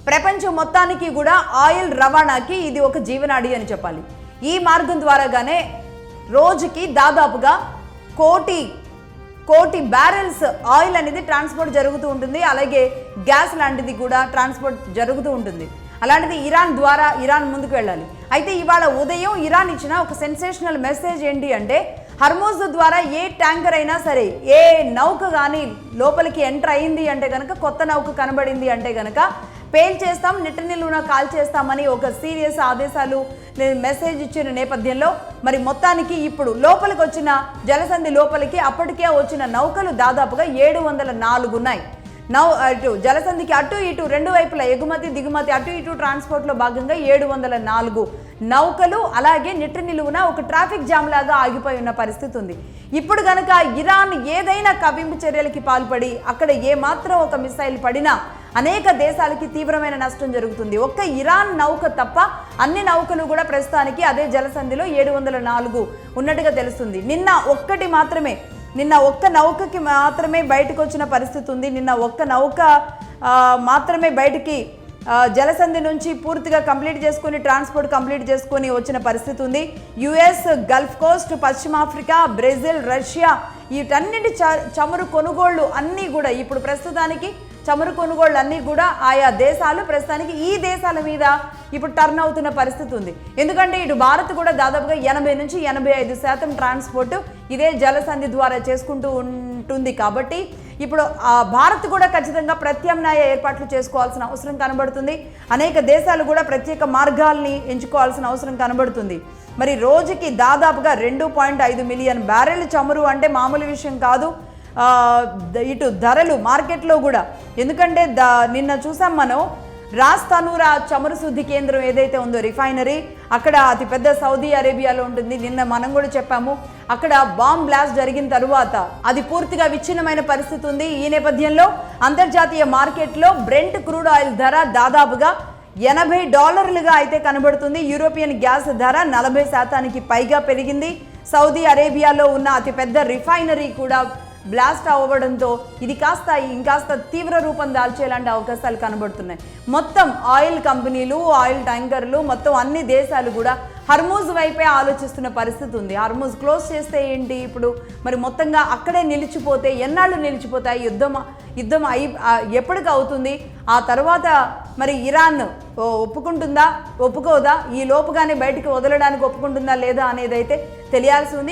ప్రపంచం మొత్తానికి కూడా ఆయిల్ రవాణాకి ఇది ఒక జీవనాడి అని చెప్పాలి. ఈ మార్గం ద్వారాగానే రోజుకి దాదాపుగా కోటి బ్యారెల్స్ ఆయిల్ అనేది ట్రాన్స్పోర్ట్ జరుగుతూ ఉంటుంది. అలాగే గ్యాస్ లాంటిది కూడా ట్రాన్స్పోర్ట్ జరుగుతూ ఉంటుంది. అలాంటిది ఇరాన్ ద్వారా ఇరాన్ ముందుకు వెళ్ళాలి. అయితే ఇవాళ ఉదయం ఇరాన్ ఇచ్చిన ఒక సెన్సేషనల్ మెసేజ్ ఏంటి అంటే, హర్మూజ్ ద్వారా ఏ ట్యాంకర్ అయినా సరే, ఏ నౌక కానీ లోపలికి ఎంటర్ అయింది అంటే కనుక, కొత్త నౌక కనబడింది అంటే కనుక పేల్ చేస్తాం, నిట్టనిలువున కాల్ చేస్తామని ఒక సీరియస్ ఆదేశాలు మెసేజ్ ఇచ్చిన నేపథ్యంలో మరి మొత్తానికి ఇప్పుడు లోపలికి వచ్చిన జలసంధి లోపలికి అప్పటికే వచ్చిన నౌకలు దాదాపుగా 704 ఉన్నాయి. అటు జలసంధికి అటు ఇటు రెండు వైపుల ఎగుమతి దిగుమతి అటు ఇటు ట్రాన్స్పోర్ట్లో భాగంగా 704 నౌకలు అలాగే నిట్ట నిలువున ఒక ట్రాఫిక్ జామ్ లాగా ఆగిపోయి ఉన్న పరిస్థితి ఉంది. ఇప్పుడు కనుక ఇరాన్ ఏదైనా కవ్వింపు చర్యలకి పాల్పడి అక్కడ ఏమాత్రం ఒక మిసైల్ పడినా అనేక దేశాలకి తీవ్రమైన నష్టం జరుగుతుంది. ఒక్క ఇరాన్ నౌక తప్ప అన్ని నౌకలు కూడా ప్రస్తుతానికి అదే జలసంధిలో 704 ఉన్నట్టుగా తెలుస్తుంది. నిన్న ఒక్క నౌకకి మాత్రమే బయటకు వచ్చిన పరిస్థితి ఉంది. నిన్న ఒక్క నౌక మాత్రమే బయటికి జలసంధి నుంచి పూర్తిగా ట్రాన్స్పోర్ట్ కంప్లీట్ చేసుకొని వచ్చిన పరిస్థితి ఉంది. యుఎస్, గల్ఫ్ కోస్ట్, పశ్చిమాఫ్రికా, బ్రెజిల్, రష్యా వీటన్నిటి చమురు కొనుగోళ్లు అన్నీ కూడా ఇప్పుడు ప్రస్తుతానికి చమురు కొనుగోళ్లు అన్నీ కూడా ఆయా దేశాలు ప్రస్తుతానికి ఈ దేశాల మీద ఇప్పుడు టర్న్ అవుతున్న పరిస్థితి ఉంది. ఎందుకంటే ఇటు భారత్ కూడా దాదాపుగా 80 నుంచి 85% ట్రాన్స్పోర్ట్ ఇదే జలసంధి ద్వారా చేసుకుంటూ ఉంటుంది. కాబట్టి ఇప్పుడు భారత్ కూడా ఖచ్చితంగా ప్రత్యామ్నాయ ఏర్పాట్లు చేసుకోవాల్సిన అవసరం కనబడుతుంది. అనేక దేశాలు కూడా ప్రత్యేక మార్గాల్ని ఎంచుకోవాల్సిన అవసరం కనబడుతుంది. మరి రోజుకి దాదాపుగా 2.5 మిలియన్ బ్యారెల్ చమురు అంటే మామూలు విషయం కాదు. ఇటు ధరలు మార్కెట్లో కూడా, ఎందుకంటే నిన్న చూసాం మనం రాస్ తనూరా చమురు శుద్ధి కేంద్రం ఏదైతే ఉందో రిఫైనరీ, అక్కడ అతిపెద్ద సౌదీ అరేబియాలో ఉంటుంది. నిన్న మనం కూడా చెప్పాము, అక్కడ బాంబ్ బ్లాస్ట్ జరిగిన తరువాత అది పూర్తిగా విచ్ఛిన్నమైన పరిస్థితి ఉంది. ఈ నేపథ్యంలో అంతర్జాతీయ మార్కెట్లో బ్రెంట్ క్రూడ్ ఆయిల్ ధర దాదాపుగా $80 అయితే కనబడుతుంది. యూరోపియన్ గ్యాస్ ధర 40% పైగా పెరిగింది. సౌదీ అరేబియాలో ఉన్న అతిపెద్ద రిఫైనరీ కూడా బ్లాస్ట్ అవ్వడంతో ఇది ఇంకాస్త తీవ్ర రూపం దాల్చేలాంటి అవకాశాలు కనబడుతున్నాయి. మొత్తం ఆయిల్ కంపెనీలు, ఆయిల్ ట్యాంకర్లు, మొత్తం అన్ని దేశాలు కూడా హర్మూజ్ వైపే ఆలోచిస్తున్న పరిస్థితి ఉంది. హర్మూజ్ క్లోజ్ చేస్తే ఏంటి ఇప్పుడు, మరి మొత్తంగా అక్కడే నిలిచిపోతే ఎన్నాళ్ళు నిలిచిపోతాయి? యుద్ధం ఎప్పటికి అవుతుంది? ఆ తర్వాత మరి ఇరాన్ ఒప్పుకుంటుందా ఒప్పుకోదా? ఈ లోపుగానే బయటికి వదలడానికి ఒప్పుకుంటుందా లేదా అనేది అయితే తెలియాల్సి ఉంది.